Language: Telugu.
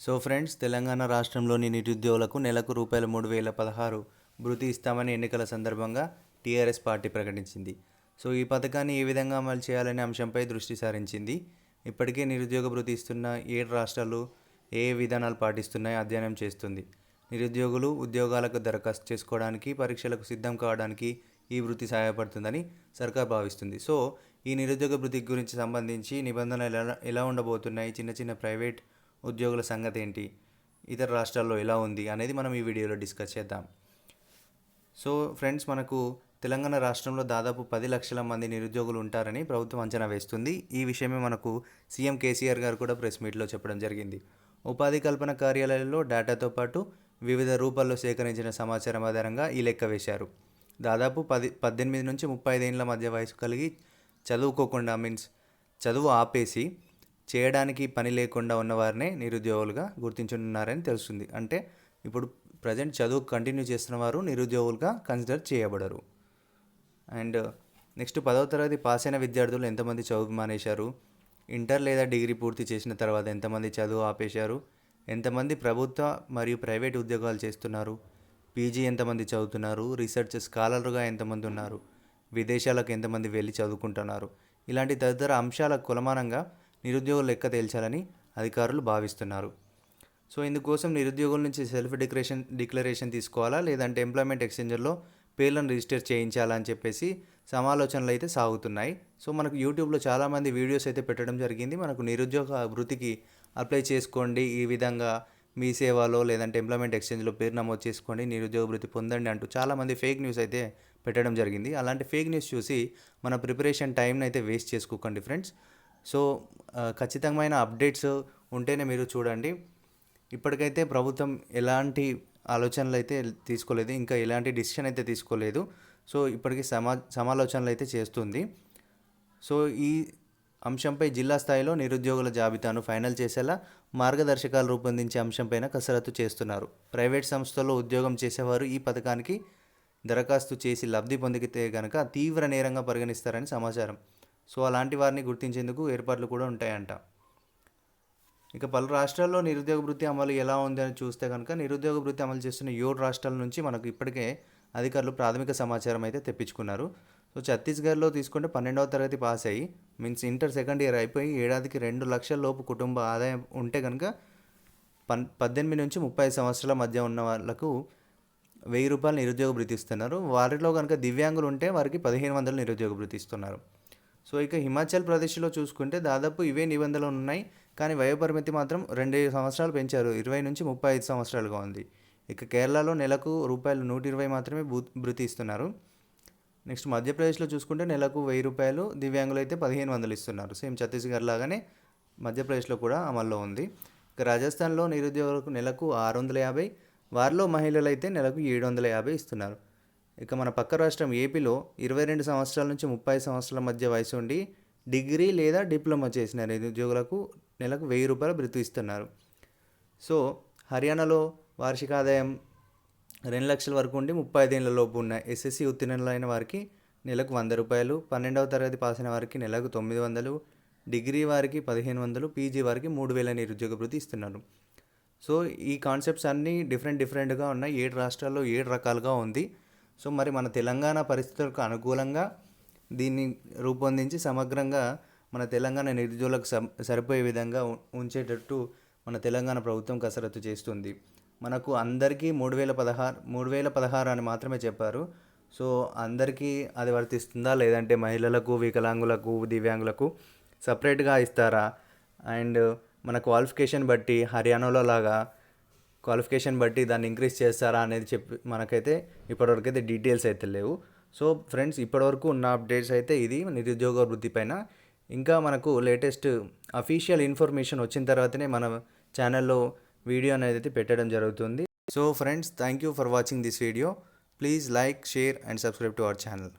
సో ఫ్రెండ్స్, తెలంగాణ రాష్ట్రంలోని నిరుద్యోగులకు నెలకు రూపాయలు 3,016 భృతి ఇస్తామని ఎన్నికల సందర్భంగా టీఆర్ఎస్ పార్టీ ప్రకటించింది. సో ఈ పథకాన్ని ఏ విధంగా అమలు చేయాలనే అంశంపై దృష్టి సారించింది. ఇప్పటికే నిరుద్యోగ భృతి ఇస్తున్న 7 రాష్ట్రాలు ఏ విధానాలు పాటిస్తున్నాయో అధ్యయనం చేస్తుంది. నిరుద్యోగులు ఉద్యోగాలకు దరఖాస్తు చేసుకోవడానికి, పరీక్షలకు సిద్ధం కావడానికి ఈ వృత్తి సహాయపడుతుందని సర్కార్ భావిస్తుంది. సో ఈ నిరుద్యోగ భృతి గురించి సంబంధించి నిబంధనలు ఎలా ఉండబోతున్నాయి, చిన్న చిన్న ప్రైవేట్ ఉద్యోగుల సంగతి ఏంటి, ఇతర రాష్ట్రాల్లో ఎలా ఉంది అనేది మనం ఈ వీడియోలో డిస్కస్ చేద్దాం. సో ఫ్రెండ్స్, మనకు తెలంగాణ రాష్ట్రంలో దాదాపు 10 లక్షల మంది నిరుద్యోగులు ఉంటారని ప్రభుత్వం అంచనా వేస్తుంది. ఈ విషయమే మనకు సీఎం కేసీఆర్ గారు కూడా ప్రెస్ మీట్లో చెప్పడం జరిగింది. ఉపాధి కల్పన కార్యాలయాల్లో డేటాతో పాటు వివిధ రూపాల్లో సేకరించిన సమాచారం ఆధారంగా ఈ లెక్క వేశారు. దాదాపు 18 నుంచి 35 ఏళ్ళ మధ్య వయసు కలిగి చదువుకోకుండా చదువు ఆపేసి చేయడానికి పని లేకుండా ఉన్నవారినే నిరుద్యోగులుగా గుర్తించున్నారని తెలుస్తుంది. అంటే ఇప్పుడు ప్రజెంట్ చదువు కంటిన్యూ చేస్తున్న వారు నిరుద్యోగులుగా కన్సిడర్ చేయబడరు. అండ్ నెక్స్ట్ 10వ తరగతి పాస్ అయిన విద్యార్థులు ఎంతమంది చదువు మానేశారు, ఇంటర్ లేదా డిగ్రీ పూర్తి చేసిన తర్వాత ఎంతమంది చదువు ఆపేశారు, ఎంతమంది ప్రభుత్వ మరియు ప్రైవేట్ ఉద్యోగాలు చేస్తున్నారు, పీజీ ఎంతమంది చదువుతున్నారు, రీసెర్చ్ స్కాలర్గా ఎంతమంది ఉన్నారు, విదేశాలకు ఎంతమంది వెళ్ళి చదువుకుంటున్నారు, ఇలాంటి తదితర అంశాల కొలమానంగా నిరుద్యోగుల లెక్క తేల్చాలని అధికారులు భావిస్తున్నారు. సో ఇందుకోసం నిరుద్యోగుల నుంచి సెల్ఫ్ డిక్లరేషన్ తీసుకోవాలా, లేదంటే ఎంప్లాయ్మెంట్ ఎక్స్చేంజర్లో పేర్లను రిజిస్టర్ చేయించాలా అని చెప్పేసి సమాలోచనలు అయితే సాగుతున్నాయి. సో మనకు యూట్యూబ్లో చాలామంది వీడియోస్ అయితే పెట్టడం జరిగింది. మనకు నిరుద్యోగ వృత్తికి అప్లై చేసుకోండి, ఈ విధంగా మీ సేవలో లేదంటే ఎంప్లాయ్మెంట్ ఎక్స్చేంజ్లో పేరు నమోదు చేసుకోండి, నిరుద్యోగ వృత్తి పొందండి అంటూ చాలామంది ఫేక్ న్యూస్ అయితే పెట్టడం జరిగింది. అలాంటి ఫేక్ న్యూస్ చూసి మన ప్రిపరేషన్ టైంని అయితే వేస్ట్ చేసుకోకండి ఫ్రెండ్స్. సో ఖచ్చితమైన అప్డేట్స్ ఉంటేనే మీరు చూడండి. ఇప్పటికైతే ప్రభుత్వం ఎలాంటి ఆలోచనలు అయితే తీసుకోలేదు, ఇంకా ఎలాంటి డిసిషన్ అయితే తీసుకోలేదు. సో ఇప్పటికీ సమాలోచనలు అయితే చేస్తుంది. సో ఈ అంశంపై జిల్లా స్థాయిలో నిరుద్యోగుల జాబితాను ఫైనల్ చేసేలా మార్గదర్శకాలు రూపొందించే అంశంపైన కసరత్తు చేస్తున్నారు. ప్రైవేట్ సంస్థల్లో ఉద్యోగం చేసేవారు ఈ పథకానికి దరఖాస్తు చేసి లబ్ధి పొందితే కనుక తీవ్ర నేరంగా పరిగణిస్తారని సమాచారం. సో అలాంటి వారిని గుర్తించేందుకు ఏర్పాట్లు కూడా ఉంటాయంట. ఇక పలు రాష్ట్రాల్లో నిరుద్యోగ భృతి అమలు ఎలా ఉందని చూస్తే కనుక నిరుద్యోగ భృతి అమలు చేస్తున్న 7 రాష్ట్రాల నుంచి మనకు ఇప్పటికే అధికారులు ప్రాథమిక సమాచారం అయితే తెప్పించుకున్నారు. సో ఛత్తీస్గఢ్లో తీసుకుంటే 12వ తరగతి పాస్ అయ్యి ఇంటర్ సెకండ్ ఇయర్ అయిపోయి ఏడాదికి 2 లక్షల లోపు కుటుంబ ఆదాయం ఉంటే కనుక 18 నుంచి 35 సంవత్సరాల మధ్య ఉన్న వాళ్ళకు ₹1000 నిరుద్యోగ భృతి ఇస్తున్నారు. వారిలో కనుక దివ్యాంగులు ఉంటే వారికి 1500 నిరుద్యోగ భృతి ఇస్తున్నారు. సో ఇక హిమాచల్ ప్రదేశ్లో చూసుకుంటే దాదాపు ఇవే నిబంధనలు ఉన్నాయి, కానీ వయోపరిమితి మాత్రం 2 సంవత్సరాలు పెంచారు, 20 నుంచి 35 సంవత్సరాలుగా ఉంది. ఇక కేరళలో నెలకు ₹120 మాత్రమే భృతి ఇస్తున్నారు. నెక్స్ట్ మధ్యప్రదేశ్లో చూసుకుంటే నెలకు ₹1000, దివ్యాంగులు అయితే 1500 ఇస్తున్నారు. సేమ్ ఛత్తీస్గఢ్ లాగానే మధ్యప్రదేశ్లో కూడా అమల్లో ఉంది. ఇక రాజస్థాన్లో నిరుద్యోగులకు నెలకు 650, వారిలో మహిళలు అయితే నెలకు 750 ఇస్తున్నారు. ఇక మన పక్క రాష్ట్రం ఏపీలో 22 సంవత్సరాల నుంచి 30 సంవత్సరాల మధ్య వయసు ఉండి డిగ్రీ లేదా డిప్లొమా చేసిన నిరుద్యోగులకు నెలకు ₹1000 భృతి ఇస్తున్నారు. సో హర్యానాలో వార్షిక ఆదాయం 2 లక్షల వరకు ఉండి 35 ఏళ్ల లోపు ఉన్న ఎస్ఎస్సి ఉత్తీర్ణులైన వారికి నెలకు ₹100, 12వ తరగతి పాస్ అయిన వారికి నెలకు 900, డిగ్రీ వారికి 1500, పీజీ వారికి 3000 నిరుద్యోగ భృతి ఇస్తున్నారు. సో ఈ కాన్సెప్ట్స్ అన్నీ డిఫరెంట్గా ఉన్నాయి. 7 రాష్ట్రాల్లో 7 రకాలుగా ఉంది. సో మరి మన తెలంగాణ పరిస్థితులకు అనుకూలంగా దీన్ని రూపొందించి సమగ్రంగా మన తెలంగాణ నిరుద్యోగులకు సరిపోయే విధంగా ఉంచేటట్టు మన తెలంగాణ ప్రభుత్వం కసరత్తు చేస్తుంది. మనకు అందరికీ 3016 అని మాత్రమే చెప్పారు. సో అందరికీ అది వర్తిస్తుందా, లేదంటే మహిళలకు, వికలాంగులకు, దివ్యాంగులకు సపరేట్గా ఇస్తారా, అండ్ మన క్వాలిఫికేషన్ బట్టి హర్యానాలో లాగా క్వాలిఫికేషన్ బట్టి దాన్ని ఇంక్రీజ్ చేస్తారా అనేది మనకైతే ఇప్పటివరకు అయితే డీటెయిల్స్ అయితే లేవు. సో ఫ్రెండ్స్, ఇప్పటివరకు ఉన్న అప్డేట్స్ అయితే ఇది నిరుద్యోగ వృద్ధి పైన. ఇంకా మనకు లేటెస్ట్ అఫీషియల్ ఇన్ఫర్మేషన్ వచ్చిన తర్వాతనే మన ఛానల్లో వీడియో అనేది పెట్టడం జరుగుతుంది. So friends, thank you for watching this video. Please like, share and subscribe to our channel.